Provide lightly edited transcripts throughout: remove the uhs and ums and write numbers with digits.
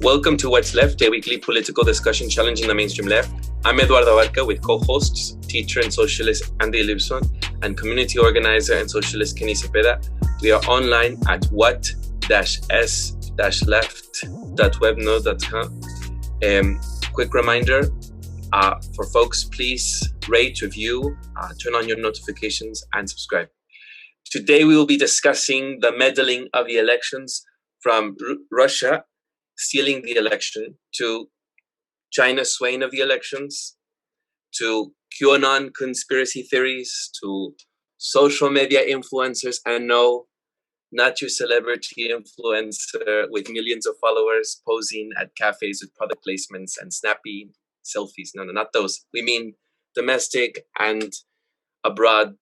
Welcome to What's Left, a weekly political discussion challenging the mainstream left. I'm Eduardo Abarca with co-hosts, teacher and socialist Andy Evilism, and community organizer and socialist Kenny Cepeda. We are online at what-s-left.webnode.com. Quick reminder for folks, please rate, review, turn on your notifications, and subscribe. Today we will be discussing the meddling of the elections, from Russia stealing the election to China's swaying of the elections, to QAnon conspiracy theories, to social media influencers, and no, not your celebrity influencer with millions of followers posing at cafes with product placements and snappy selfies. No, not those. We mean domestic and abroad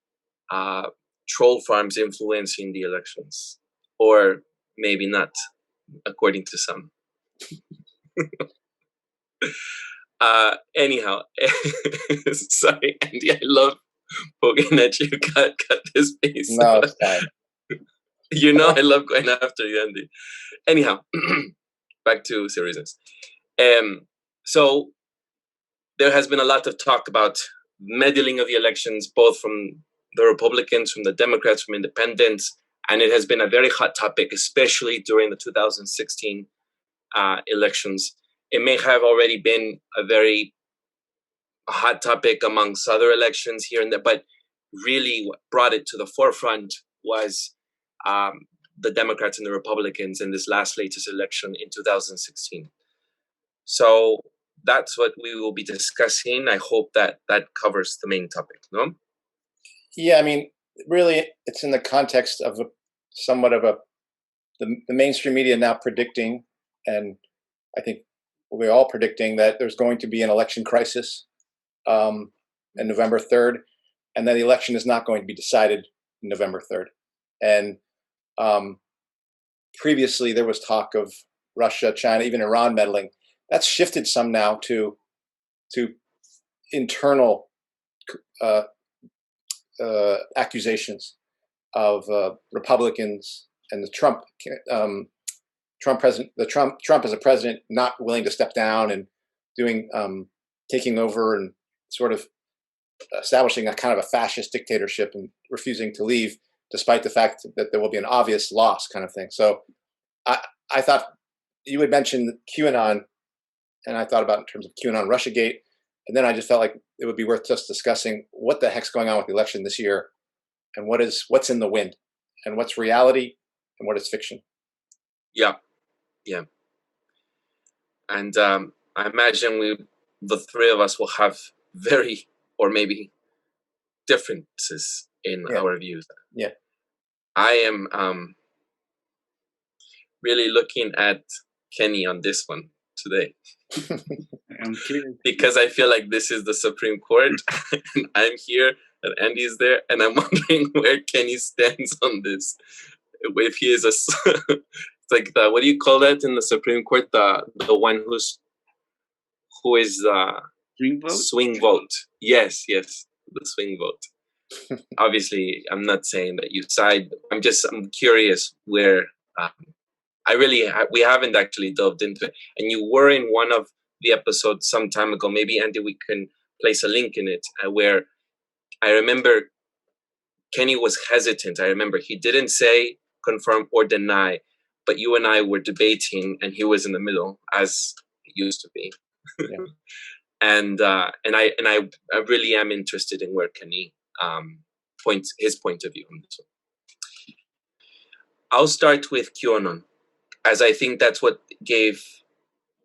troll farms influencing the elections. Or maybe not, according to some. Anyhow, sorry, Andy, I love poking at you. Cut this face. No, it's fine. You know I love going after you, Andy. Anyhow, back to seriousness. So there has been a lot of talk about meddling of the elections, both from the Republicans, from the Democrats, from independents, and it has been a very hot topic, especially during the 2016 elections. It may have already been a very hot topic amongst other elections here and there, but really what brought it to the forefront was the Democrats and the Republicans in this latest election in 2016. So that's what we will be discussing. I hope that covers the main topic, no? Yeah, I mean, really, it's in the context of the mainstream media now predicting, and I think we're all predicting, that there's going to be an election crisis on November 3rd, and that the election is not going to be decided November 3rd. And previously there was talk of Russia, China, even Iran meddling. That's shifted some now to internal accusations of Republicans and the Trump as a president not willing to step down and taking over and sort of establishing a kind of a fascist dictatorship and refusing to leave, despite the fact that there will be an obvious loss, kind of thing. So I thought you had mentioned QAnon, and I thought about in terms of QAnon Russiagate, and then I just felt like it would be worth just discussing what the heck's going on with the election this year, and what's in the wind, and what's reality, and what is fiction. Yeah. And I imagine the three of us will have very, or maybe differences in our views. Yeah. I am really looking at Kenny on this one today. Because I feel like this is the Supreme Court, and I'm here, and Andy's there, and I'm wondering where Kenny stands on this. If he is it's like what do you call that in the Supreme Court? The one who is swing vote. Yes, the swing vote. Obviously, I'm not saying that you side. I'm curious where. We haven't actually delved into it, and you were in one of the episodes some time ago. Maybe, Andy, we can place a link in it where I remember Kenny was hesitant. I remember he didn't say confirm or deny, but you and I were debating, and he was in the middle, as it used to be. Yeah. and I really am interested in where Kenny his point of view on this one. I'll start with QAnon, as I think that's what gave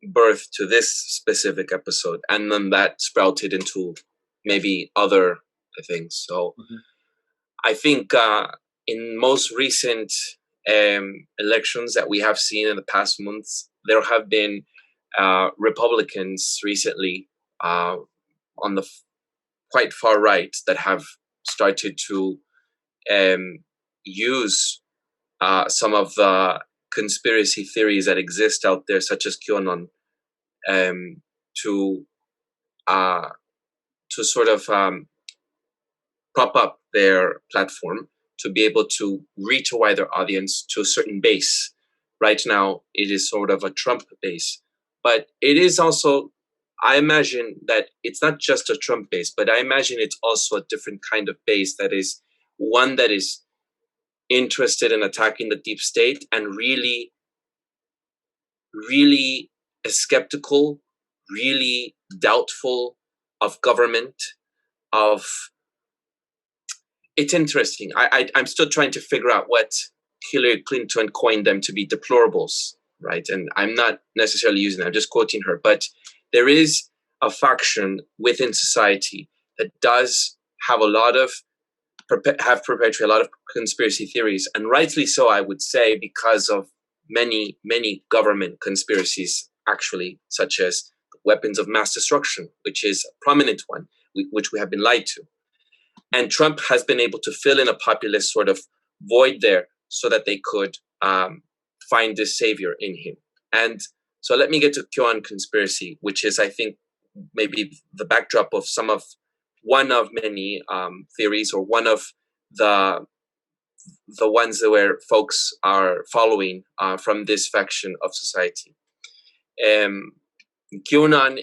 birth to this specific episode, and then that sprouted into maybe other things. So I think in most recent elections that we have seen in the past months, there have been Republicans recently on the quite far right that have started to use some of the conspiracy theories that exist out there, such as QAnon, to sort of prop up their platform to be able to reach a wider audience to a certain base. Right now, it is sort of a Trump base, But it is also, I imagine that it's not just a Trump base, but I imagine it's also a different kind of base that is one that is interested in attacking the deep state and really, really skeptical, really doubtful of government, of it's interesting. I'm still trying to figure out what Hillary Clinton coined them to be, deplorables, right? And I'm not necessarily using that, I'm just quoting her. But there is a faction within society that does have a lot of, perpetuate a lot of conspiracy theories, and rightly so, I would say, because of many, many government conspiracies, actually, such as weapons of mass destruction, which is a prominent one, which we have been lied to. And Trump has been able to fill in a populist sort of void there so that they could find this savior in him. And so let me get to QAnon conspiracy, which is, I think, maybe the backdrop of one of many theories, or one of the ones that where folks are following from this faction of society. QAnon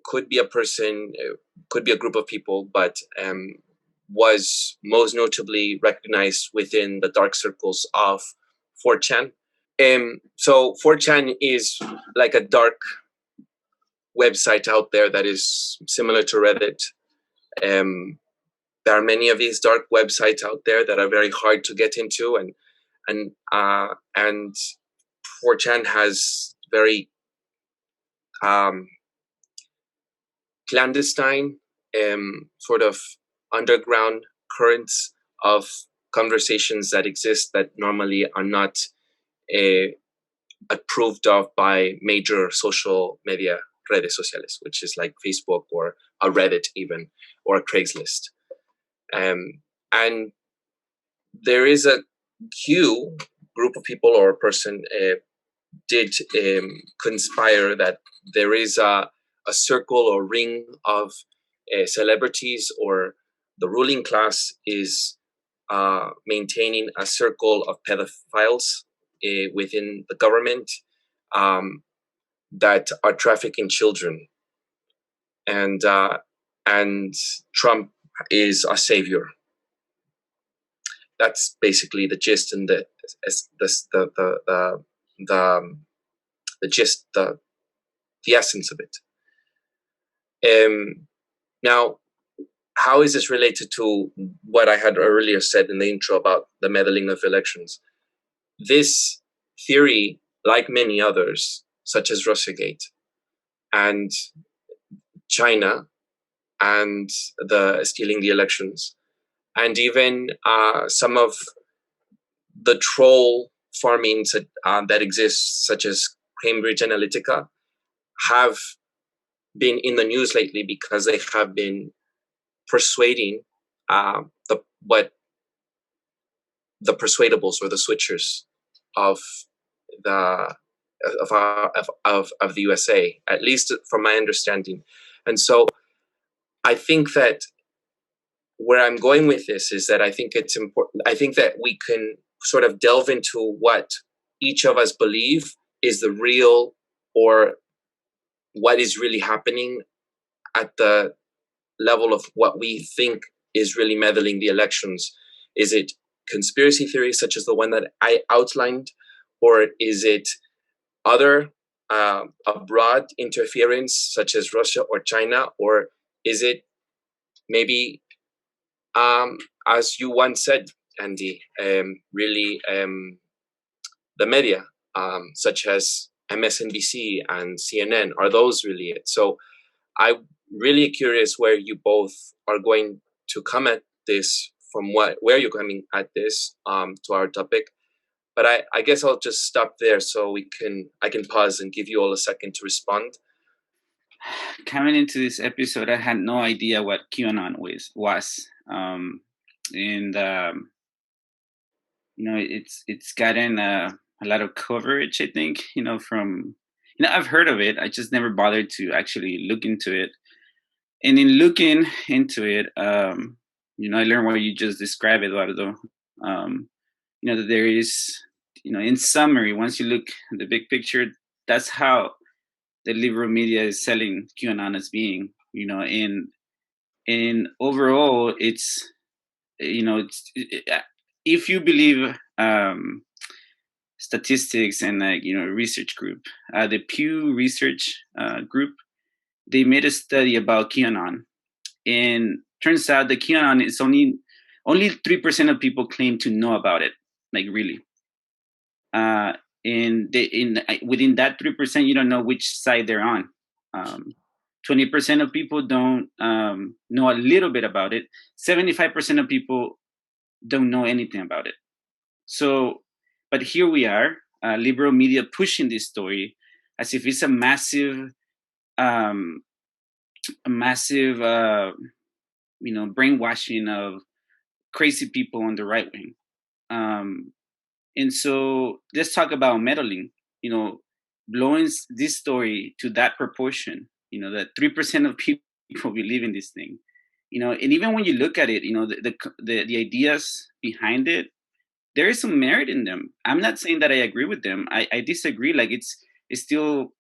could be a person, could be a group of people, but was most notably recognized within the dark circles of 4chan. So 4chan is like a dark website out there that is similar to Reddit. There are many of these dark websites out there that are very hard to get into, and 4chan has very clandestine, sort of underground currents of conversations that exist that normally are not approved of by major social media redes sociales, which is like Facebook or a Reddit even, or a Craigslist. And there is a group of people or a person did conspire that there is a circle or ring of celebrities, or the ruling class is maintaining a circle of pedophiles within the government that are trafficking children, and Trump is a savior. That's basically the gist and the gist, the essence of it. Now, how is this related to what I had earlier said in the intro about the meddling of elections? This theory, like many others, such as Russiagate and China and the stealing the elections, and even some of the troll farmings that exists, such as Cambridge Analytica, have been in the news lately because they have been persuading the persuadables or the switchers of the USA, at least from my understanding. And so I think that where I'm going with this is that I think it's important. I think that we can sort of delve into what each of us believe is the real, or what is really happening at the level of what we think is really meddling the elections. Is it conspiracy theories such as the one that I outlined, or is it other abroad interference such as Russia or China, or is it maybe, as you once said, Andy, really the media, such as MSNBC and CNN, are those really it? So I'm really curious where you both are going to come at this, from where you're coming at this to our topic. But I guess I'll just stop there so I can pause and give you all a second to respond. Coming into this episode, I had no idea what QAnon was. And it's gotten a lot of coverage, I think, from, I've heard of it. I just never bothered to actually look into it. And in looking into it, I learned what you just described, Eduardo. That there is in summary, once you look at the big picture, that's how the liberal media is selling QAnon as being. In overall, it's if you believe statistics and research group, the Pew Research group, they made a study about QAnon, and turns out that QAnon is only 3% of people claim to know about it, like really. Within that 3%, you don't know which side they're on. 20% of people don't know a little bit about it. 75% of people don't know anything about it. So, but here we are, liberal media pushing this story as if it's a massive brainwashing of crazy people on the right wing. And so let's talk about meddling, blowing this story to that proportion, that 3% of people believe in this thing, and even when you look at it, the ideas behind it, there is some merit in them. I'm not saying that I agree with them. I disagree. Like it still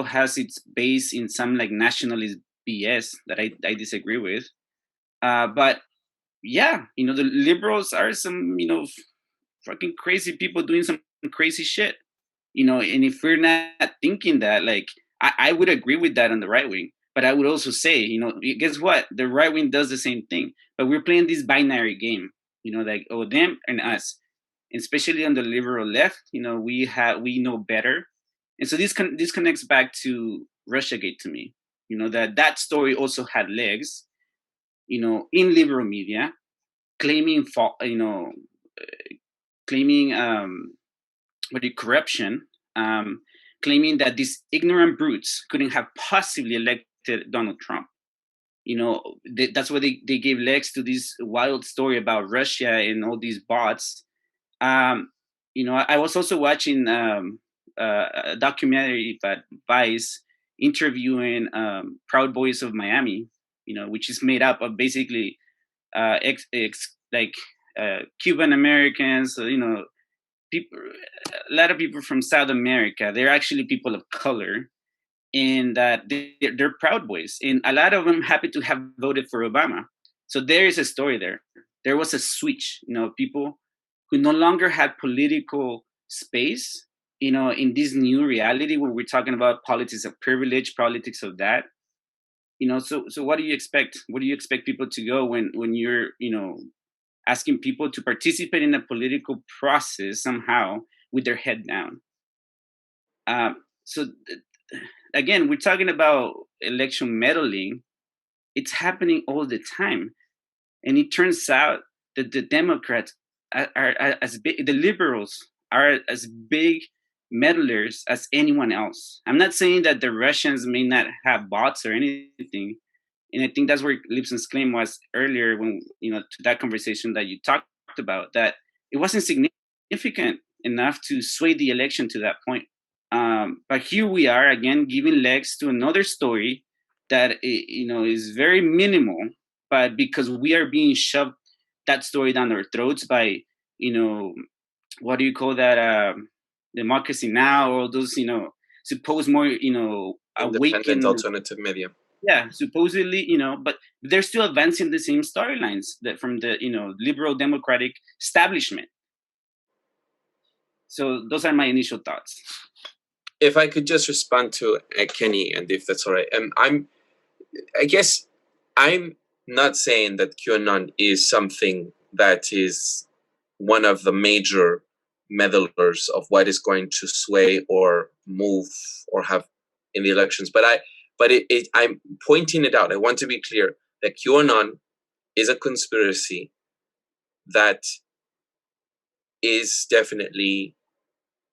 has its base in some like nationalist BS that I disagree with. But yeah, the liberals are some, fucking crazy people doing some crazy shit, and if we're not thinking that, like, I would agree with that on the right wing, but I would also say, guess what? The right wing does the same thing, but we're playing this binary game, like, oh, them and us, and especially on the liberal left, we know better. And so this connects back to Russiagate to me, that story also had legs, in liberal media, claiming corruption, claiming that these ignorant brutes couldn't have possibly elected Donald Trump. That's why they gave legs to this wild story about Russia and all these bots. I was also watching a documentary by Vice interviewing Proud Boys of Miami, which is made up of basically Cuban Americans, people, a lot of people from South America. They're actually people of color, and that they're Proud Boys, and a lot of them happen to have voted for Obama. So there is a story there. There was a switch, people who no longer had political space, in this new reality where we're talking about politics of privilege, politics of that. So what do you expect? What do you expect people to go when you're, asking people to participate in a political process somehow with their head down? Again, we're talking about election meddling. It's happening all the time. And it turns out that the Democrats are as big, the liberals are as big meddlers as anyone else. I'm not saying that the Russians may not have bots or anything. And I think that's where Lipson's claim was earlier when, to that conversation that you talked about, that it wasn't significant enough to sway the election to that point. But here we are again, giving legs to another story that, is very minimal, but because we are being shoved that story down our throats by, what do you call that? Democracy Now, or those, supposed more, independent alternative media. Yeah, supposedly, but they're still advancing the same storylines that from the, liberal democratic establishment. So those are my initial thoughts. If I could just respond to Kenny, and if that's all right, I guess I'm not saying that QAnon is something that is one of the major meddlers of what is going to sway or move or have in the elections, but I'm pointing it out. I want to be clear that QAnon is a conspiracy that is definitely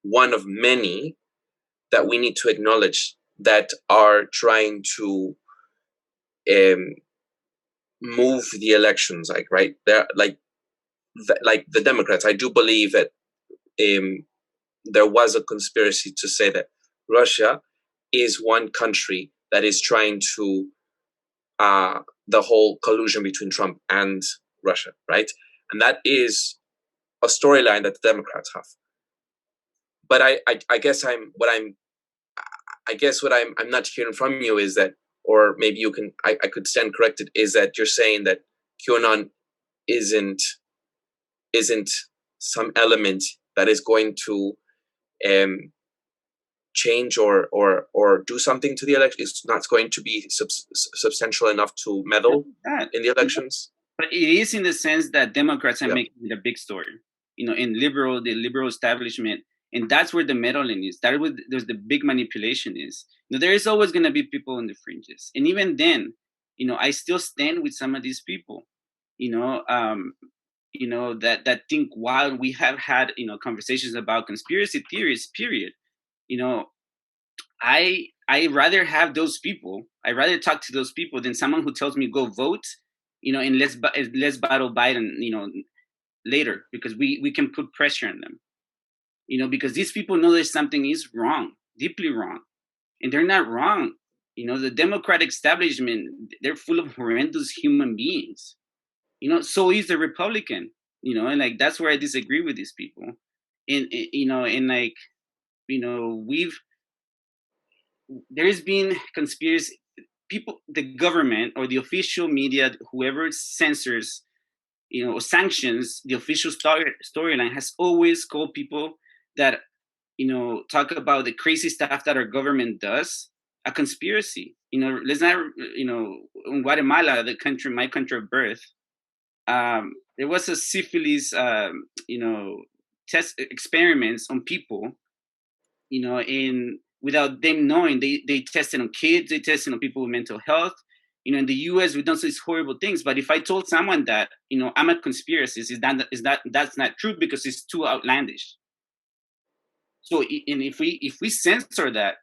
one of many that we need to acknowledge that are trying to move the elections, right? They're like the Democrats. I do believe that there was a conspiracy to say that Russia is one country that is trying to the whole collusion between Trump and Russia, right? And that is a storyline that the Democrats have. but I guess what I'm not hearing from you is that, or maybe you can, I could stand corrected, is that you're saying that QAnon isn't some element that is going to change or do something to the election. It's not going to be substantial enough to meddle in the elections. But it is in the sense that Democrats are making it a big story, in the liberal establishment, and that's where the meddling is. There's the big manipulation is. There is always going to be people on the fringes, and even then, I still stand with some of these people, that think, while we have had conversations about conspiracy theories, period, I rather have those people. I rather talk to those people than someone who tells me go vote, and let's battle Biden, later, because we can put pressure on them, because these people know that something is wrong, deeply wrong, and they're not wrong. The Democratic establishment, they're full of horrendous human beings. So is the Republican. And like that's where I disagree with these people, and like there's been conspiracy people, the government or the official media, whoever censors, or sanctions the official storyline, has always called people that, talk about the crazy stuff that our government does a conspiracy. Let's not, in Guatemala, my country of birth, there was a syphilis, test experiments on people, without them knowing. They tested on kids, they tested on people with mental health. In the US, we don't say these horrible things. But if I told someone that, I'm a conspiracist, that's not true, because it's too outlandish. So, and if we censor that,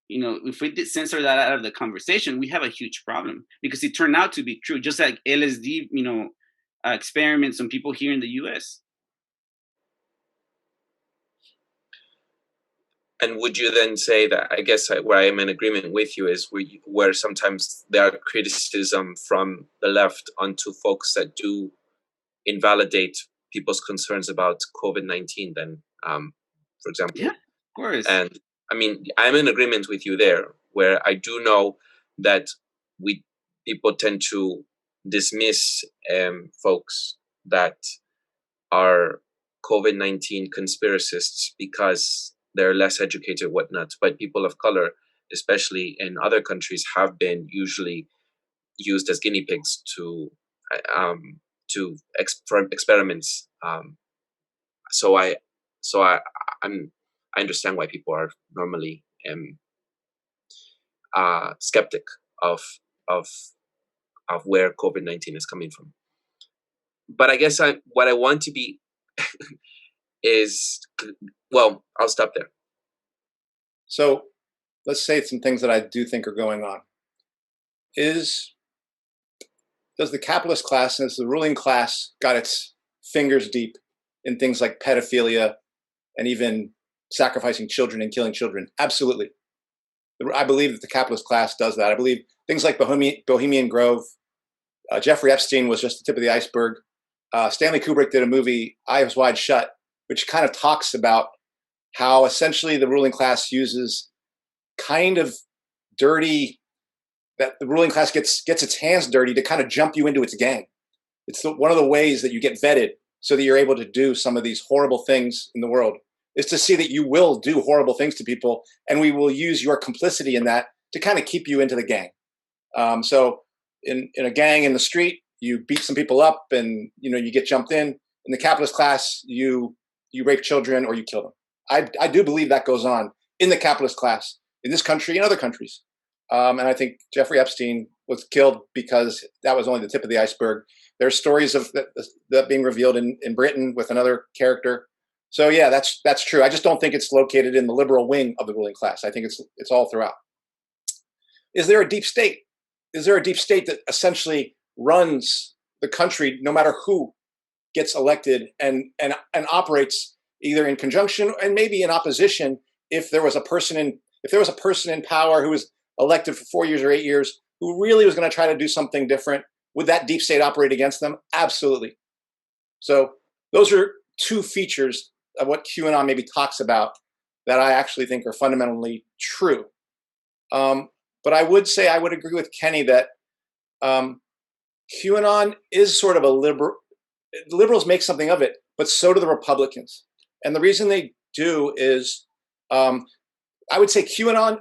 if we did censor that out of the conversation, we have a huge problem, because it turned out to be true, just like LSD, experiments on people here in the US. And would you then say that, I guess where I am in agreement with you is where sometimes there are criticism from the left onto folks that do invalidate people's concerns about COVID-19 then, for example? Yeah, of course. And I mean, I'm in agreement with you there, where I do know that people tend to dismiss folks that are COVID-19 conspiracists because they're less educated, whatnot. But people of color, especially in other countries, have been usually used as guinea pigs for experiments. So I understand why people are normally skeptic of where COVID-19 is coming from. But I guess what I want to be is, well, I'll stop there. So let's say some things that I do think are going on. Does the capitalist class, and the ruling class, got its fingers deep in things like pedophilia and even sacrificing children and killing children? Absolutely. I believe that the capitalist class does that. I believe things like Bohemian Grove, Jeffrey Epstein was just the tip of the iceberg. Stanley Kubrick did a movie, Eyes Wide Shut, which kind of talks about how essentially the ruling class uses kind of dirty, that the ruling class gets its hands dirty to kind of jump you into its gang. It's one of the ways that you get vetted so that you're able to do some of these horrible things in the world, is to see that you will do horrible things to people, and we will use your complicity in that to kind of keep you into the gang. So in a gang in the street, you beat some people up and you get jumped in. In the capitalist class, you rape children or you kill them. I do believe that goes on in the capitalist class in this country and other countries. And I think Jeffrey Epstein was killed because that was only the tip of the iceberg. There's stories of that being revealed in Britain with another character. So yeah, that's true. I just don't think it's located in the liberal wing of the ruling class. I think it's all throughout. Is there a deep state? Is there a deep state that essentially runs the country, no matter who gets elected, and operates either in conjunction and maybe in opposition? If there was a person in power who was elected for 4 years or 8 years who really was going to try to do something different, would that deep state operate against them? Absolutely. So those are two features of what QAnon maybe talks about that I actually think are fundamentally true. But I would say I would agree with Kenny that QAnon is sort of a liberal. The liberals make something of it, but so do the Republicans. And the reason they do is, I would say QAnon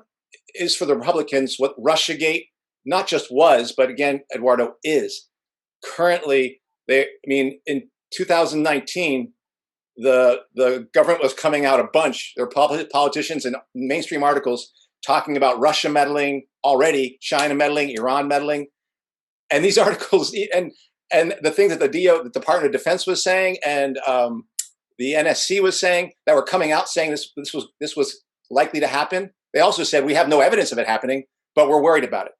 is for the Republicans what Russiagate not just was, but again, Eduardo, is. Currently, in 2019, the government was coming out a bunch. There were politicians and mainstream articles talking about Russia meddling already, China meddling, Iran meddling. And these articles, and the things that the Department of Defense was saying, and the NSC was saying, that were coming out saying this was likely to happen. They also said we have no evidence of it happening, but we're worried about it.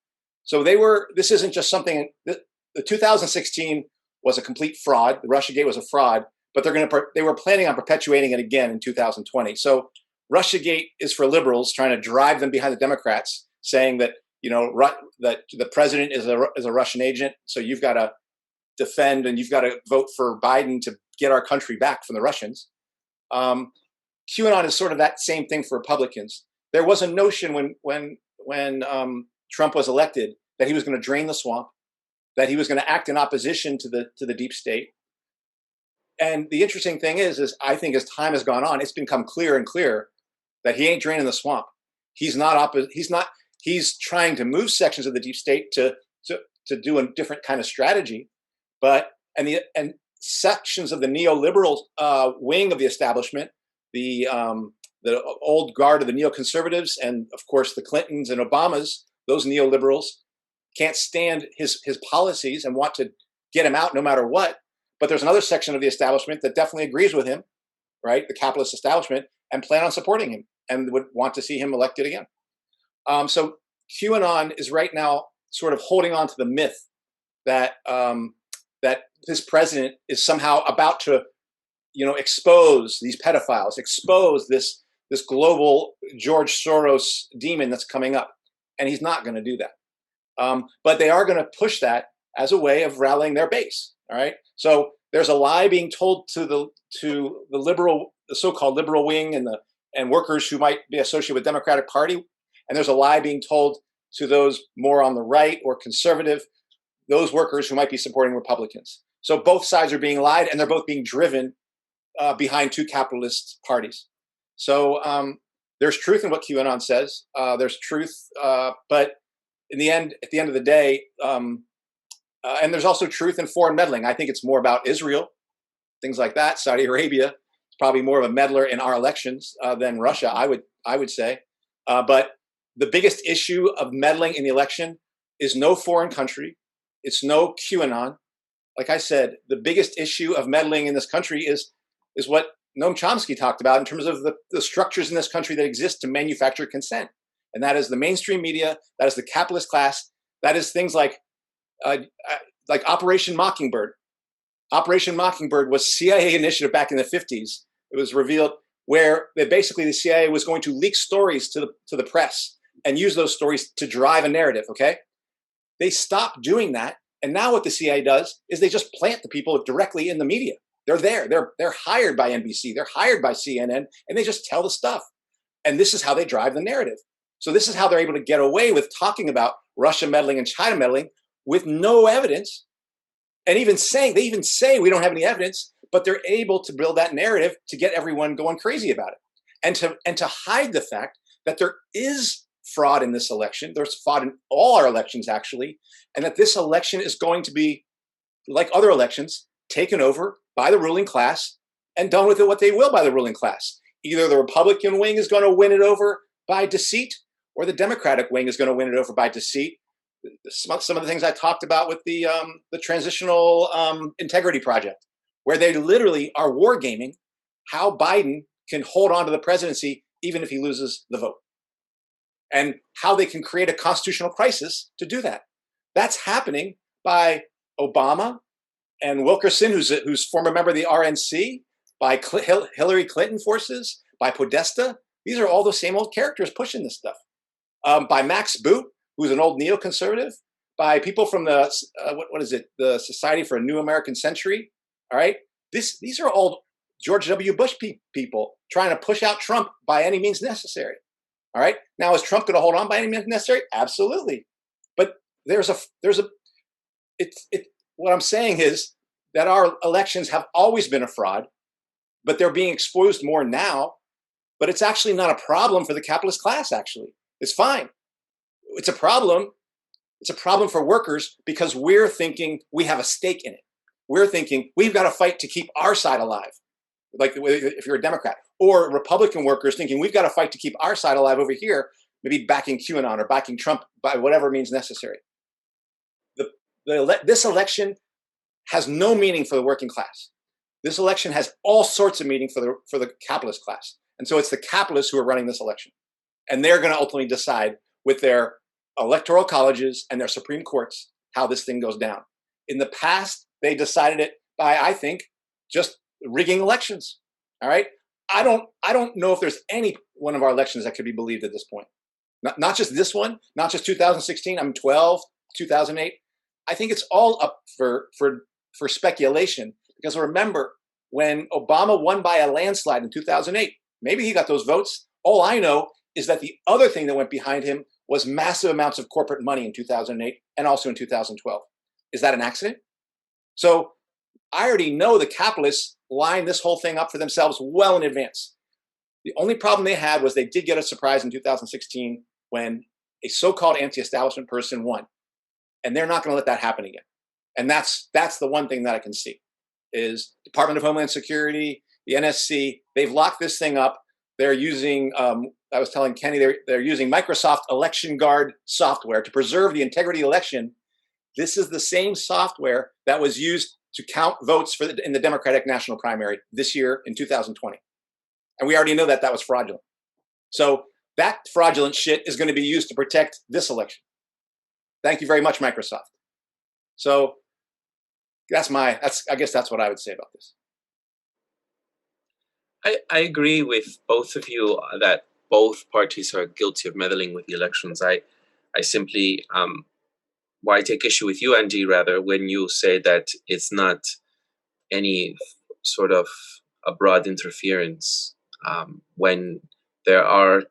So this isn't just something. The 2016 was a complete fraud. The Russiagate was a fraud, but they were planning on perpetuating it again in 2020. So Russiagate is for liberals trying to drive them behind the Democrats, saying that that the president is a Russian agent, so you've got to defend and you've got to vote for Biden to get our country back from the Russians. QAnon is sort of that same thing for Republicans. There was a notion when Trump was elected that he was going to drain the swamp, that he was going to act in opposition to the deep state. And the interesting thing is I think as time has gone on, it's become clearer and clearer that he ain't draining the swamp. He's He's trying to move sections of the deep state to do a different kind of strategy, and sections of the neoliberal wing of the establishment, the old guard of the neoconservatives, and of course the Clintons and Obamas, those neoliberals can't stand his policies and want to get him out no matter what. But there's another section of the establishment that definitely agrees with him, right? The capitalist establishment, and plan on supporting him and would want to see him elected again. So QAnon is right now sort of holding on to the myth that that this president is somehow about to, expose these pedophiles, expose this global George Soros demon that's coming up, and he's not going to do that. But they are going to push that as a way of rallying their base. All right. So there's a lie being told to the so-called liberal wing and workers who might be associated with Democratic Party. And there's a lie being told to those more on the right or conservative, those workers who might be supporting Republicans. So both sides are being lied, and they're both being driven behind two capitalist parties. So there's truth in what QAnon says. There's truth, but at the end of the day, and there's also truth in foreign meddling. I think it's more about Israel, things like that. Saudi Arabia is probably more of a meddler in our elections than Russia, I would say. But the biggest issue of meddling in the election is no foreign country. It's no QAnon. Like I said, the biggest issue of meddling in this country is what Noam Chomsky talked about in terms of the structures in this country that exist to manufacture consent. And that is the mainstream media, that is the capitalist class, that is things like Operation Mockingbird. Operation Mockingbird was CIA initiative back in the 50s. It was revealed where basically the CIA was going to leak stories to the press and use those stories to drive a narrative, okay? They stopped doing that, and now what the CIA does is they just plant the people directly in the media. They're there. They're hired by NBC. They're hired by CNN, and they just tell the stuff. And this is how they drive the narrative. So this is how they're able to get away with talking about Russia meddling and China meddling with no evidence, and they even say we don't have any evidence, but they're able to build that narrative to get everyone going crazy about it, and to hide the fact that there is fraud in this election. There's fraud in all our elections, actually, and that this election is going to be, like other elections, taken over by the ruling class and done with it what they will by the ruling class. Either the Republican wing is going to win it over by deceit, or the Democratic wing is going to win it over by deceit. Some of the things I talked about with the Transitional Integrity Project, where they literally are wargaming how Biden can hold on to the presidency even if he loses the vote, and how they can create a constitutional crisis to do that. That's happening by Obama and Wilkerson, who's former member of the RNC, by Hillary Clinton forces, by Podesta. These are all the same old characters pushing this stuff. By Max Boot, who's an old neoconservative, by people from the Society for a New American Century. All right, these are all George W. Bush people trying to push out Trump by any means necessary. All right. Now, is Trump going to hold on by any means necessary? Absolutely. But what I'm saying is that our elections have always been a fraud, but they're being exposed more now. But it's actually not a problem for the capitalist class, actually. It's fine. It's a problem. It's a problem for workers because we're thinking we have a stake in it. We're thinking we've got to fight to keep our side alive. Like if you're a Democrat, or Republican workers thinking we've got to fight to keep our side alive over here, maybe backing QAnon or backing Trump by whatever means necessary. This election has no meaning for the working class. This election has all sorts of meaning for the capitalist class. And so it's the capitalists who are running this election. And they're going to ultimately decide with their electoral colleges and their Supreme Courts how this thing goes down. In the past, they decided it by, I think, just rigging elections. All right. I don't know if there's any one of our elections that could be believed at this point. Not just this one, not just 2016. I'm 12, 2008. I think it's all up for speculation, because remember when Obama won by a landslide in 2008, maybe he got those votes. All I know is that the other thing that went behind him was massive amounts of corporate money in 2008 and also in 2012. Is that an accident? So I already know the capitalists lined this whole thing up for themselves well in advance. The only problem they had was they did get a surprise in 2016 when a so-called anti-establishment person won. And they're not going to let that happen again. And that's the one thing that I can see is Department of Homeland Security, the NSC, they've locked this thing up. They're using, I was telling Kenny, they're using Microsoft Election Guard software to preserve the integrity of the election. This is the same software that was used to count votes in the Democratic national primary this year in 2020. And we already know that was fraudulent. So that fraudulent shit is going to be used to protect this election. Thank you very much, Microsoft. So I guess that's what I would say about this. I agree with both of you that both parties are guilty of meddling with the elections. I simply, I take issue with you, Andy, rather, when you say that it's not any sort of abroad interference, when there are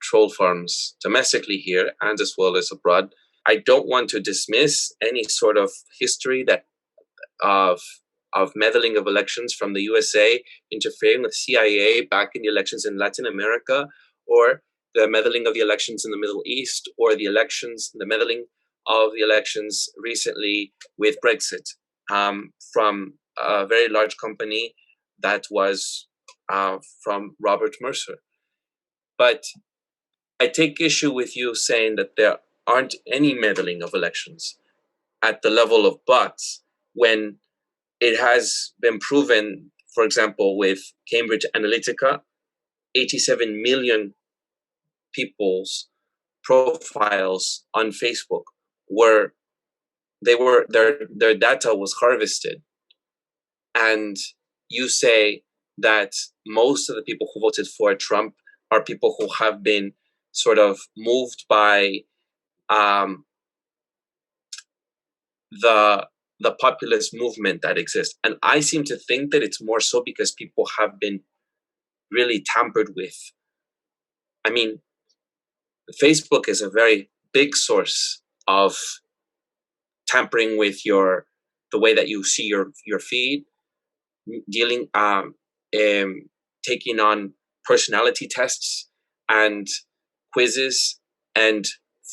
troll farms domestically here and as well as abroad. I don't want to dismiss any sort of history that of meddling of elections from the USA interfering with CIA back in the elections in Latin America, or the meddling of the elections in the Middle East, or the meddling of the elections recently with Brexit from a very large company that was from Robert Mercer. But I take issue with you saying that there aren't any meddling of elections at the level of bots when it has been proven, for example, with Cambridge Analytica, 87 million people's profiles on Facebook their data was harvested. And you say that most of the people who voted for Trump are people who have been sort of moved by the populist movement that exists. And I seem to think that it's more so because people have been really tampered with. I mean, Facebook is a very big source of tampering with the way that you see your feed, taking on personality tests and quizzes and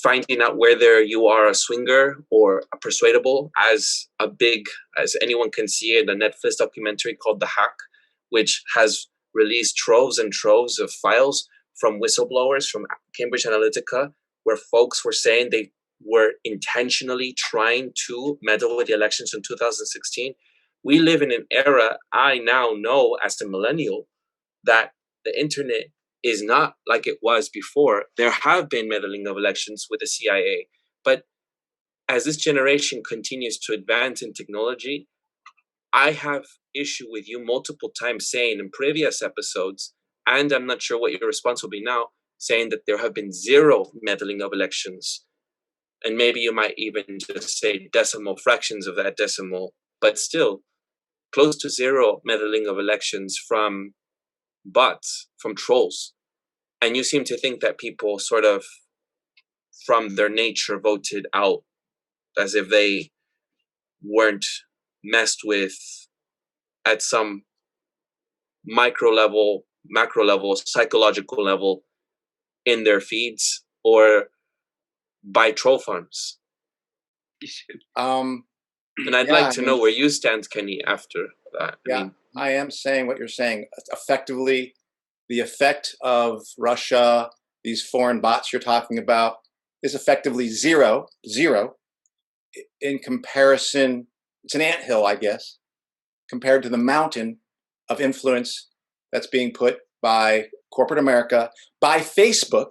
finding out whether you are a swinger or a persuadable, as anyone can see in the Netflix documentary called The Hack, which has released troves and troves of files from whistleblowers from Cambridge Analytica, where folks were saying they were intentionally trying to meddle with the elections in 2016. We live in an era, I now know as a millennial, that the internet is not like it was before. There have been meddling of elections with the CIA. But as this generation continues to advance in technology, I have issue with you multiple times saying in previous episodes, and I'm not sure what your response will be now, saying that there have been zero meddling of elections. And maybe you might even just say decimal fractions of that decimal. But still, close to zero meddling of elections from bots, from trolls. And you seem to think that people sort of, from their nature, voted out as if they weren't messed with at some micro level, macro level, psychological level in their feeds or by troll farms. And I'd like to know where you stand, Kenny, after that. I am saying what you're saying. Effectively, the effect of Russia, these foreign bots you're talking about, is effectively zero in comparison. It's an anthill, I guess, compared to the mountain of influence that's being put by corporate America, by Facebook,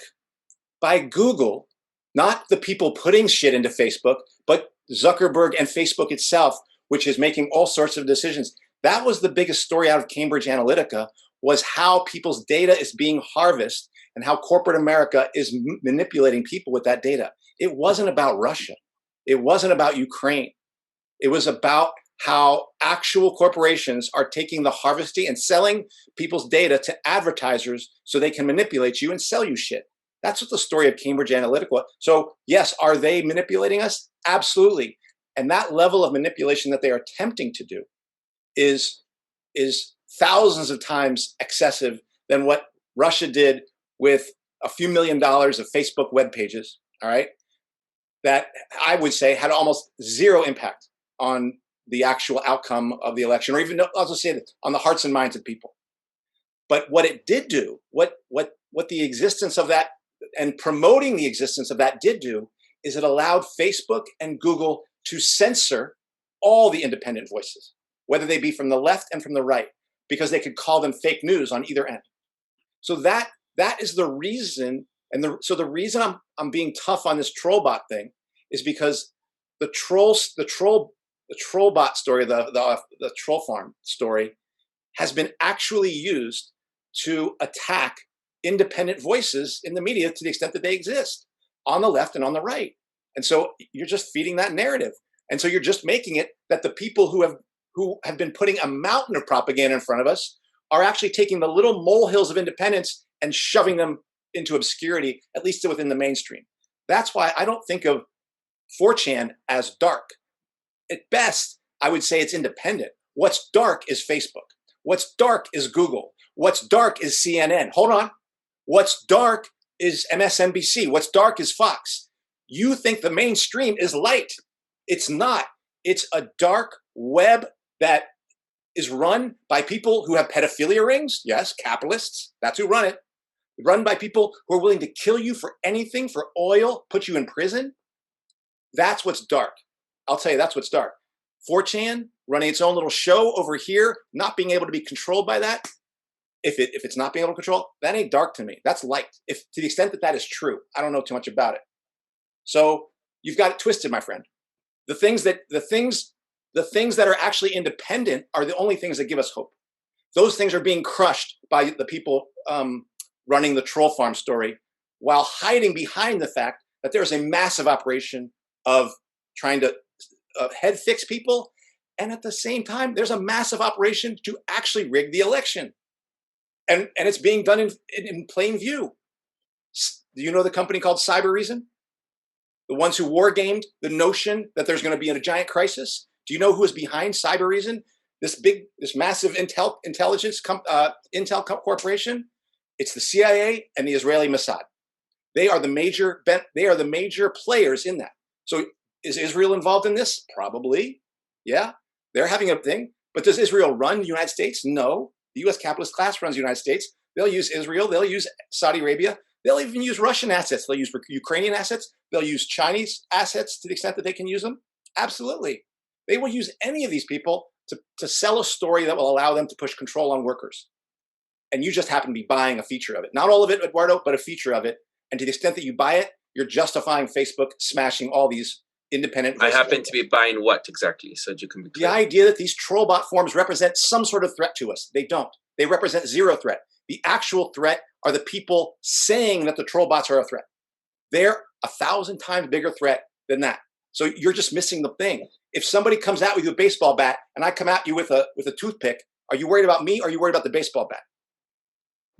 by Google, not the people putting shit into Facebook, but Zuckerberg and Facebook itself, which is making all sorts of decisions. That was the biggest story out of Cambridge Analytica, was how people's data is being harvested and how corporate America is manipulating people with that data. It wasn't about Russia. It wasn't about Ukraine. It was about how actual corporations are taking the harvesting and selling people's data to advertisers so they can manipulate you and sell you shit. That's what the story of Cambridge Analytica was. So yes, are they manipulating us? Absolutely. And that level of manipulation that they are attempting to do is thousands of times excessive than what Russia did with a few $1 million of Facebook web pages, all right, that I would say had almost zero impact on the actual outcome of the election, or even, I'll just say that, on the hearts and minds of people. But what it did do, what the existence of that and promoting the existence of that did do, is it allowed Facebook and Google to censor all the independent voices, whether they be from the left and from the right, because they could call them fake news on either end. So that is the reason, and the reason I'm being tough on this troll bot thing is because the troll bot story, the troll farm story, has been actually used to attack independent voices in the media to the extent that they exist on the left and on the right. And so you're just feeding that narrative. And so you're just making it that the people who have been putting a mountain of propaganda in front of us are actually taking the little molehills of independence and shoving them into obscurity, at least within the mainstream. That's why I don't think of 4chan as dark. At best, I would say it's independent. What's dark is Facebook. What's dark is Google. What's dark is CNN. Hold on. What's dark is MSNBC. What's dark is Fox. You think the mainstream is light. It's not. It's a dark web that is run by people who have pedophilia rings. Yes, capitalists. That's who run it. Run by people who are willing to kill you for anything, for oil, put you in prison. That's what's dark. I'll tell you, that's what's dark. 4chan running its own little show over here, not being able to be controlled by that. If it's not being able to control, that ain't dark to me. That's light. If to the extent that that is true, I don't know too much about it. So you've got it twisted, my friend. The things that are actually independent are the only things that give us hope. Those things are being crushed by the people running the troll farm story, while hiding behind the fact that there's a massive operation of trying to head fix people, and at the same time, there's a massive operation to actually rig the election, and it's being done in plain view. Do you know the company called Cybereason? The ones who wargamed the notion that there's going to be a giant crisis. Do you know who is behind Cybereason? This massive intelligence intel corporation. It's the CIA and the Israeli Mossad. They are the major players in that. So is Israel involved in this? Probably. Yeah, they're having a thing. But does Israel run the United States? No. The U.S. capitalist class runs the United States. They'll use Israel. They'll use Saudi Arabia. They'll even use Russian assets. They'll use Ukrainian assets. They'll use Chinese assets to the extent that they can use them. Absolutely. They will use any of these people to sell a story that will allow them to push control on workers. And you just happen to be buying a feature of it. Not all of it, Eduardo, but a feature of it. And to the extent that you buy it, you're justifying Facebook smashing all these independent voices. I happen to be buying what exactly? So you can be clear. The idea that these troll bot forms represent some sort of threat to us. They don't. They represent zero threat. The actual threat are the people saying that the troll bots are a threat. They're 1,000 times bigger threat than that. So you're just missing the thing. If somebody comes at you with a baseball bat and I come at you with a toothpick, are you worried about me or are you worried about the baseball bat?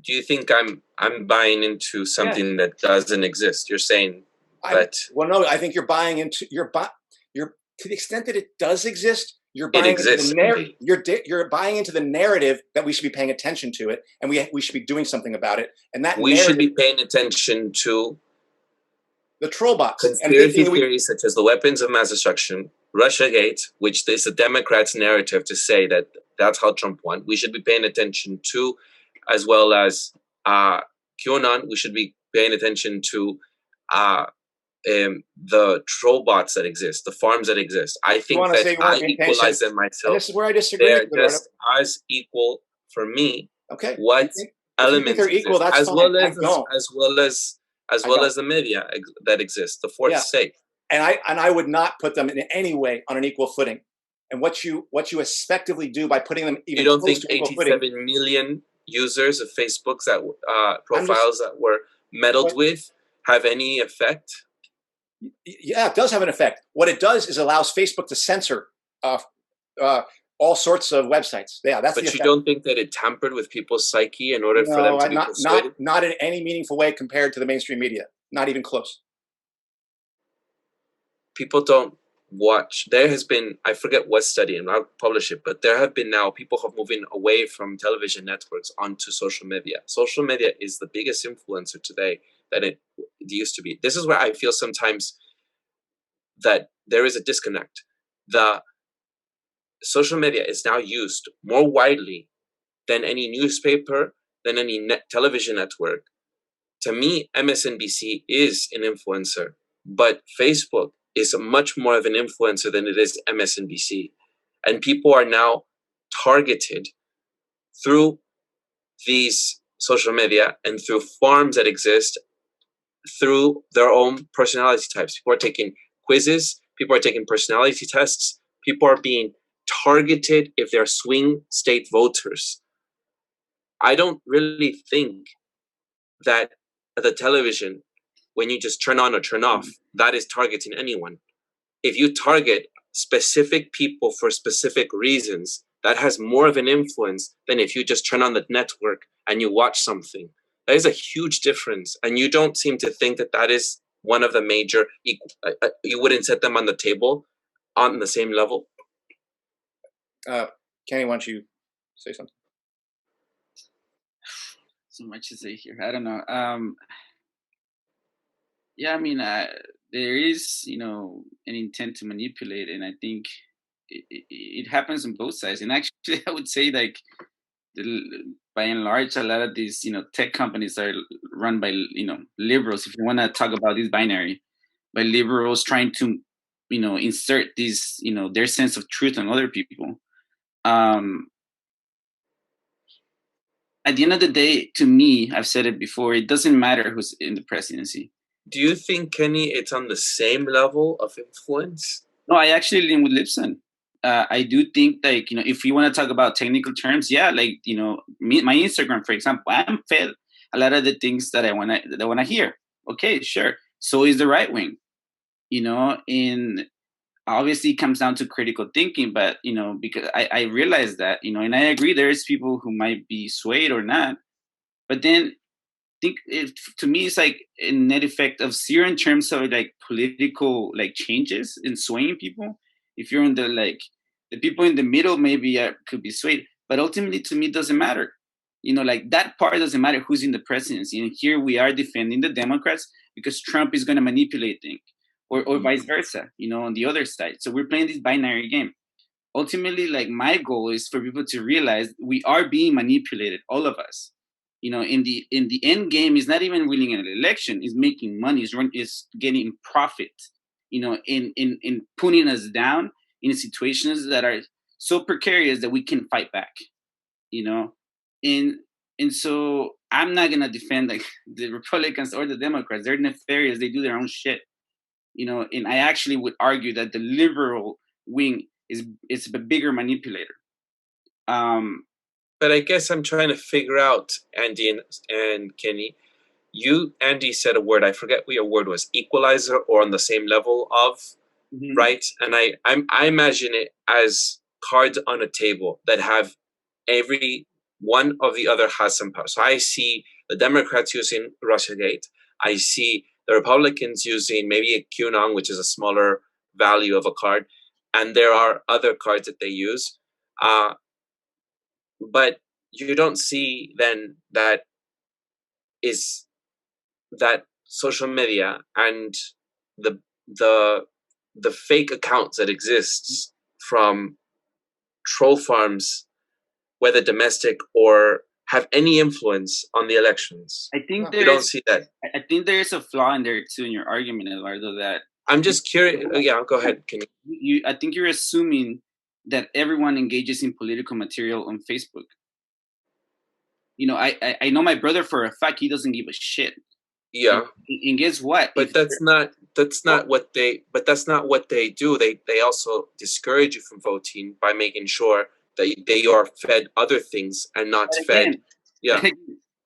Do you think I'm buying into something that doesn't exist? You're saying that. Well, no, I think you're buying into you're to the extent that it does exist. You're buying into the you're buying into the narrative that we should be paying attention to it, and we should be doing something about it. And that we should be paying attention to the troll bots, conspiracy theories such as the weapons of mass destruction, Russiagate, which is the Democrats' narrative to say that that's how Trump won. We should be paying attention to, as well as QAnon. We should be paying attention to the troll bots that exist, the farms that exist. I think that I equalize them myself. This is where I disagree. They're just as equal for me. Okay. What elements they're equal, that's as fine. well as the media that exists, the fourth estate. And I would not put them in any way on an equal footing. And what you effectively do by putting them even you don't close think to equal 87 footing, million users of Facebooks that profiles that were meddled with have any effect? Yeah, it does have an effect. What it does is allows Facebook to censor all sorts of websites. Yeah, that's. But you don't think that it tampered with people's psyche in order for them to be persuaded? Not in any meaningful way compared to the mainstream media. Not even close. People don't watch. There has been, I forget what study, and I'll publish it, but there have been now people have moving away from television networks onto social media. Social media is the biggest influencer today that it used to be. This is where I feel sometimes that there is a disconnect. The social media is now used more widely than any newspaper, than any television network. To me, MSNBC is an influencer, but Facebook is much more of an influencer than it is MSNBC. And people are now targeted through these social media and through farms that exist through their own personality types. People are taking quizzes, people are taking personality tests, people are being targeted if they're swing state voters. I don't really think that the television, when you just turn on or turn off, that is targeting anyone. If you target specific people for specific reasons, that has more of an influence than if you just turn on the network and you watch something. That is a huge difference. And you don't seem to think that that is one of the major, you wouldn't set them on the table on the same level? Kenny, why don't you say something? So much to say here. I don't know. Yeah, I mean, there is, an intent to manipulate, and I think it happens on both sides. And actually, I would say, like, by and large, a lot of these, tech companies are run by, liberals. If you want to talk about this binary, by liberals trying to, insert this, their sense of truth on other people. At the end of the day, to me, I've said it before, it doesn't matter who's in the presidency. Do you think, Kenny, it's on the same level of influence? No, I actually lean with Lipson. I do think, like, if you want to talk about technical terms, yeah, like, my Instagram, for example, I'm fed a lot of the things that I want to hear. Okay, sure. So is the right wing, and obviously it comes down to critical thinking, but, because I realize that, and I agree there's people who might be swayed or not, but then to me, it's like a net effect of zero in terms of like political like changes in swaying people. If you're in the people in the middle, maybe could be swayed, but ultimately to me, it doesn't matter. Like that part doesn't matter who's in the presidency. And here we are defending the Democrats because Trump is going to manipulate things, or vice versa, on the other side. So we're playing this binary game. Ultimately, like my goal is for people to realize we are being manipulated, all of us. In the end game is not even winning an election, is making money, is getting profit, in putting us down in situations that are so precarious that we can fight back, and so I'm not gonna defend like the Republicans or the Democrats. They're nefarious, they do their own shit, and I actually would argue that the liberal wing is a bigger manipulator. But I guess I'm trying to figure out, Andy and Kenny, Andy, said a word. I forget what your word was. Equalizer, or on the same level of. right? And I imagine it as cards on a table that have every one of the other has some power. So I see the Democrats using Russiagate. I see the Republicans using maybe a QAnon, which is a smaller value of a card, and there are other cards that they use. But you don't see then that is that social media and the the fake accounts that exists from troll farms, whether domestic or have any influence on the elections. I think you don't see that. I think there is a flaw in there too in your argument, Eduardo. That I'm just curious. Yeah, go ahead. Can you? I think you're assuming that everyone engages in political material on Facebook. You know, I know my brother for a fact he doesn't give a shit. Yeah. And guess what? But that's not what they do. They also discourage you from voting by making sure that they are fed other things and not fed. Yeah. And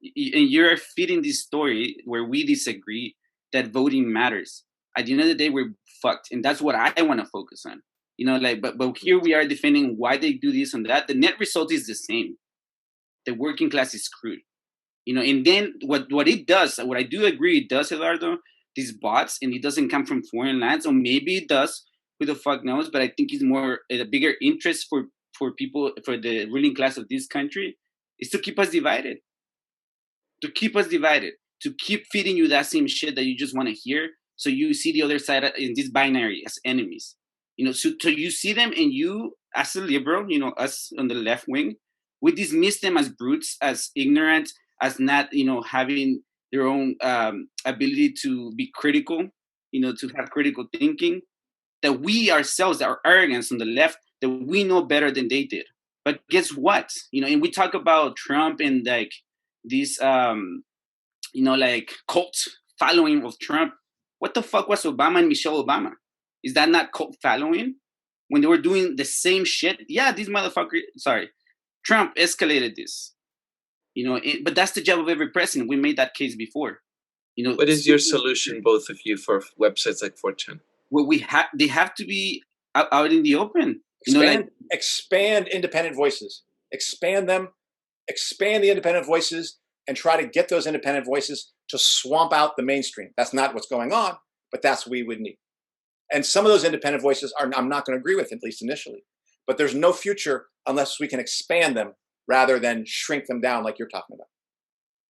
you're feeding this story where we disagree that voting matters. At the end of the day, we're fucked, and that's what I want to focus on. You know, like, but here we are defending why they do this and that. The net result is the same. The working class is screwed. You know, and then what it does, what I do agree it does, Eduardo, these bots, and it doesn't come from foreign lands, or maybe it does, who the fuck knows, but I think it's more a bigger interest for people, for the ruling class of this country, is to keep us divided. To keep us divided, to keep feeding you that same shit that you just want to hear, so you see the other side in this binary as enemies. You know, so you see them, and you, as a liberal, you know, us on the left wing, we dismiss them as brutes, as ignorant, as not, you know, having their own ability to be critical, you know, to have critical thinking. That we ourselves, our arrogance on the left, that we know better than they did. But guess what? You know, and we talk about Trump and like this, you know, like cult following of Trump. What the fuck was Obama and Michelle Obama? Is that not cult following? When they were doing the same shit? Yeah, these motherfuckers, sorry, Trump escalated this. You know, but that's the job of every president. We made that case before. You know, what is your solution, both of you, for websites like 4chan? Well, they have to be out in the open. Expand independent voices. Expand them. Expand the independent voices, and try to get those independent voices to swamp out the mainstream. That's not what's going on, but that's what we would need. And some of those independent voices I'm not going to agree with, at least initially. But there's no future unless we can expand them rather than shrink them down like you're talking about.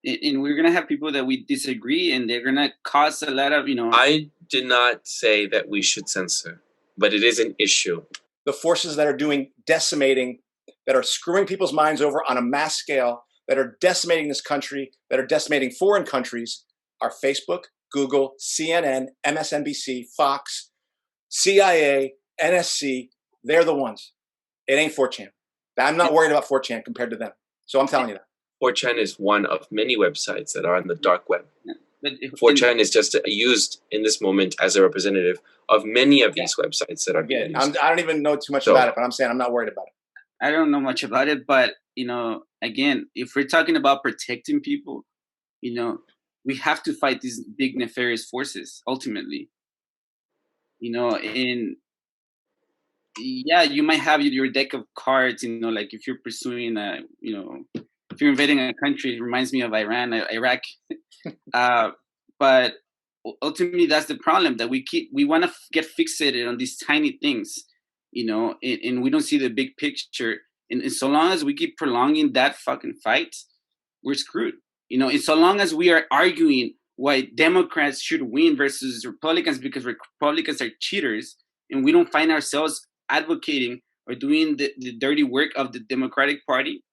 And we're going to have people that we disagree, and they're going to cause a lot of, you know. I did not say that we should censor, but it is an issue. The forces that are doing decimating, that are screwing people's minds over on a mass scale, that are decimating this country, that are decimating foreign countries, are Facebook, Google, CNN, MSNBC, Fox, CIA, NSC. They're the ones. It ain't 4chan. I'm not worried about 4chan compared to them. So I'm telling you that. 4chan is one of many websites that are on the dark web. 4chan is just used in this moment as a representative of many of these websites that are being used. I don't even know too much about it, but I'm saying I'm not worried about it. I don't know much about it, but, you know, again, if we're talking about protecting people, you know, we have to fight these big nefarious forces ultimately. You know, and yeah, you might have your deck of cards, you know, like if you're pursuing you know, if you're invading a country, it reminds me of Iraq. But ultimately, that's the problem, that we want to get fixated on these tiny things, you know, and we don't see the big picture. And so long as we keep prolonging that fucking fight, we're screwed. You know, and so long as we are arguing why Democrats should win versus Republicans because Republicans are cheaters, and we don't find ourselves advocating or doing the dirty work of the Democratic Party,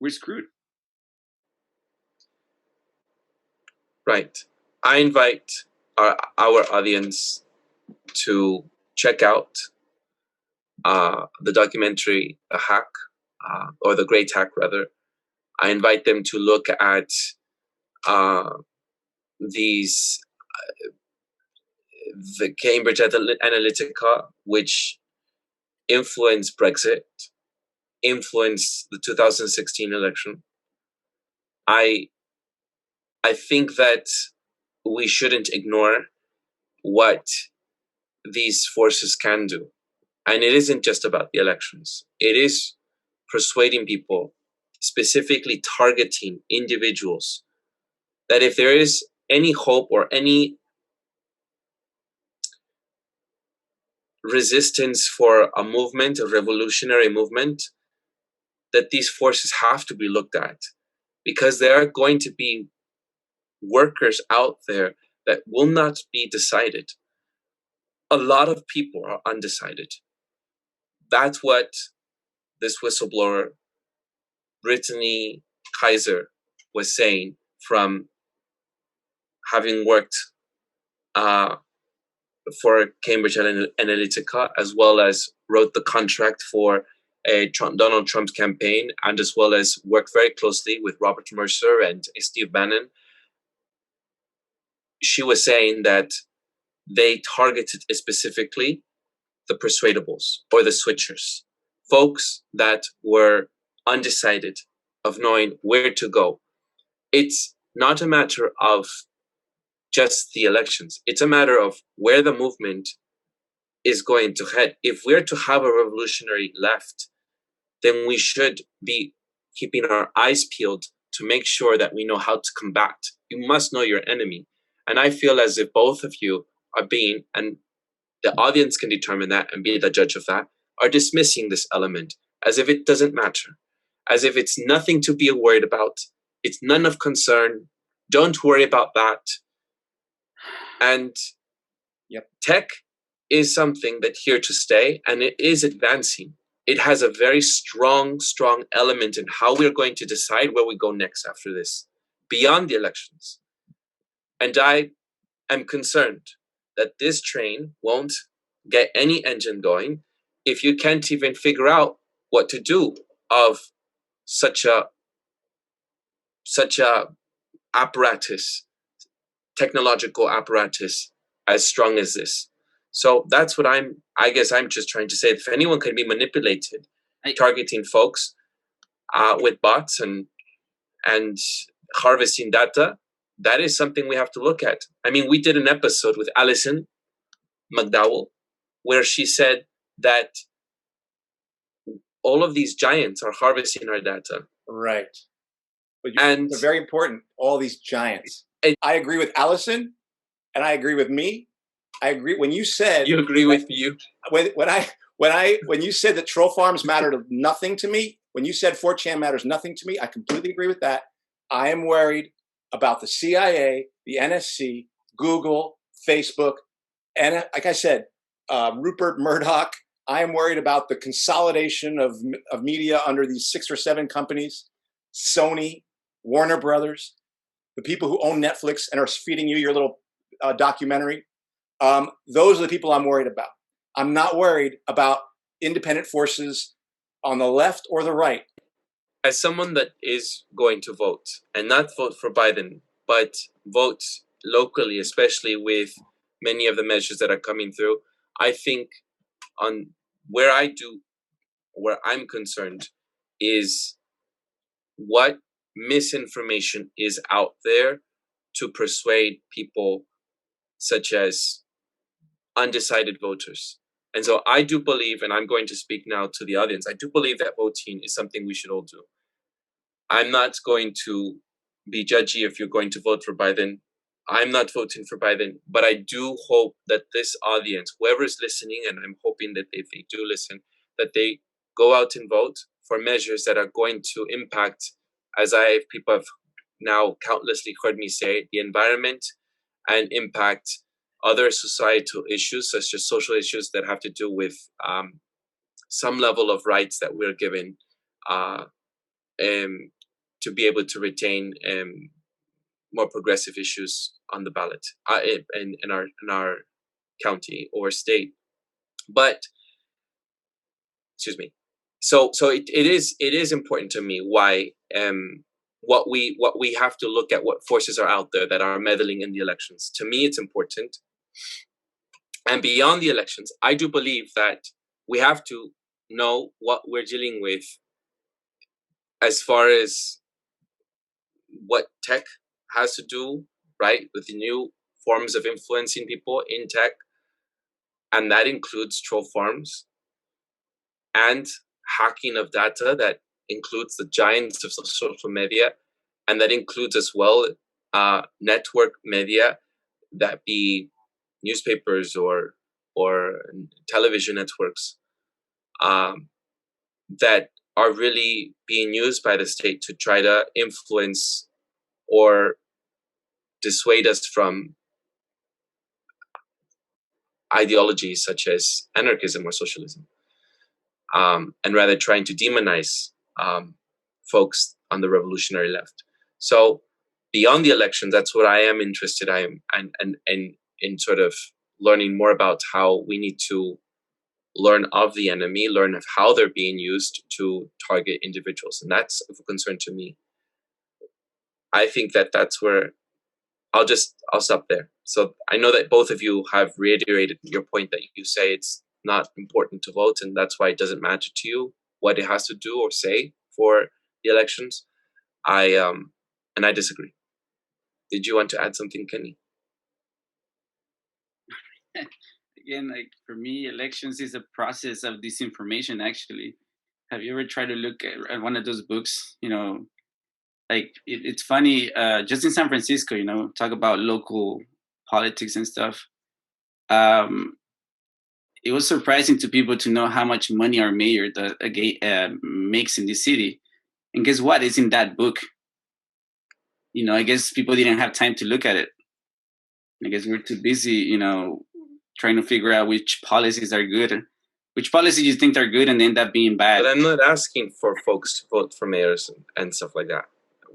we're screwed. Right. I invite our audience to check out the documentary The Hack, or The Great Hack, rather. I invite them to look at the Cambridge Analytica, which influenced Brexit, influenced the 2016 election. I think that we shouldn't ignore what these forces can do. And it isn't just about the elections. It is persuading people, specifically targeting individuals, that if there is any hope or any resistance for a movement, a revolutionary movement, that these forces have to be looked at, because there are going to be workers out there that will not be decided. A lot of people are undecided. That's what this whistleblower, Brittany Kaiser, was saying, from having worked for Cambridge Analytica, as well as wrote the contract for Donald Trump's campaign, and as well as worked very closely with Robert Mercer and Steve Bannon. She was saying that they targeted specifically the persuadables or the switchers, folks that were undecided of knowing where to go. It's not a matter of just the elections. It's a matter of where the movement is going to head. If we're to have a revolutionary left, then we should be keeping our eyes peeled to make sure that we know how to combat. You must know your enemy. And I feel as if both of you are being, and the audience can determine that and be the judge of that, are dismissing this element as if it doesn't matter, as if it's nothing to be worried about. It's none of concern. Don't worry about that. And tech is something that's here to stay, and it is advancing. It has a very strong element in how we're going to decide where we go next after this, beyond the elections. And I am concerned that this train won't get any engine going if you can't even figure out what to do of such a apparatus, technological apparatus as strong as this. So that's what I guess I'm just trying to say. If anyone can be manipulated, targeting folks with bots and harvesting data, that is something we have to look at. I mean, we did an episode with Alison, McDowell, where she said that all of these giants are harvesting our data. Right. But they're very important, all these giants. I agree with Alison, and I agree with me. I agree when you said you agree with you. When you said that troll farms mattered nothing to me, when you said 4chan matters nothing to me, I completely agree with that. I am worried about the CIA, the NSC, Google, Facebook, and like I said, Rupert Murdoch. I am worried about the consolidation of media under these 6 or 7 companies, Sony, Warner Brothers, the people who own Netflix and are feeding you your little documentary. Those are the people I'm worried about. I'm not worried about independent forces on the left or the right. As someone that is going to vote, and not vote for Biden, but vote locally, especially with many of the measures that are coming through, I think on where I'm concerned is what misinformation is out there to persuade people such as undecided voters. And so I do believe, and I'm going to speak now to the audience, I do believe that voting is something we should all do. I'm not going to be judgy if you're going to vote for Biden. I'm not voting for Biden, but I do hope that this audience, whoever is listening, and I'm hoping that if they do listen, that they go out and vote for measures that are going to impact, as people have now countlessly heard me say, the environment, and impact other societal issues, such as social issues that have to do with some level of rights that we're given to be able to retain more progressive issues on the ballot in our county or state. But excuse me. So it is important to me why what we have to look at, what forces are out there that are meddling in the elections. To me, it's important. And beyond the elections, I do believe that we have to know what we're dealing with as far as what tech has to do, right, with the new forms of influencing people in tech. And that includes troll farms and hacking of data. That includes the giants of social media, and that includes as well network media, that be newspapers or television networks, that are really being used by the state to try to influence or dissuade us from ideologies such as anarchism or socialism, and rather trying to demonize folks on the revolutionary left. So beyond the elections, that's what I am interested in sort of learning more about how we need to learn of the enemy, learn of how they're being used to target individuals. And that's of a concern to me. I think that's where I'll stop there. So I know that both of you have reiterated your point that you say it's not important to vote, and that's why it doesn't matter to you what it has to do or say for the elections. And I disagree. Did you want to add something, Kenny? Again, like for me, elections is a process of disinformation. Actually, have you ever tried to look at one of those books? You know, like it's funny. Just in San Francisco, you know, talk about local politics and stuff. It was surprising to people to know how much money our mayor makes in this city. And guess what? It's in that book. You know, I guess people didn't have time to look at it. I guess we're too busy, you know, trying to figure out which policies are good, which policies you think are good and end up being bad. But I'm not asking for folks to vote for mayors and stuff like that.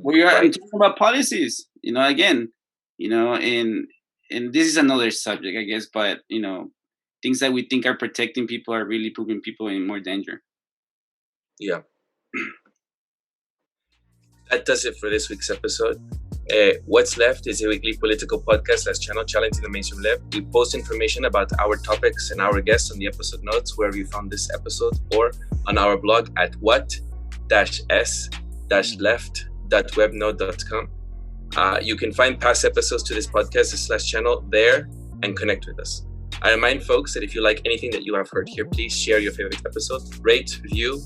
I'm talking about policies, you know, again, you know, and this is another subject, I guess, but, you know, things that we think are protecting people are really putting people in more danger. Yeah. That does it for this week's episode. What's Left is a weekly political podcast / channel challenging the mainstream left. We post information about our topics and our guests on the episode notes wherever you found this episode, or on our blog at what-s-left.webnode.com. You can find past episodes to this podcast / channel there and connect with us. I remind folks that if you like anything that you have heard here, please share your favorite episode, rate, review,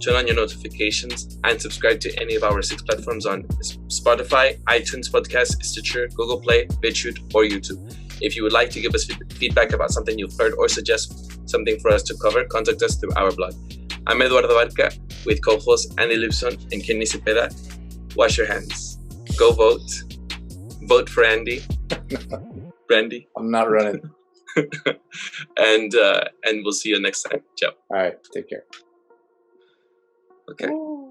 turn on your notifications, and subscribe to any of our 6 platforms on Spotify, iTunes Podcast, Stitcher, Google Play, Bitchute, or YouTube. If you would like to give us feedback about something you've heard or suggest something for us to cover, contact us through our blog. I'm Eduardo Barca with co-hosts Andy Lipson and Kenny Cepeda. Wash your hands. Go vote. Vote for Andy. Brandy. I'm not running. And we'll see you next time. Ciao. All right. Take care. Okay. Ooh.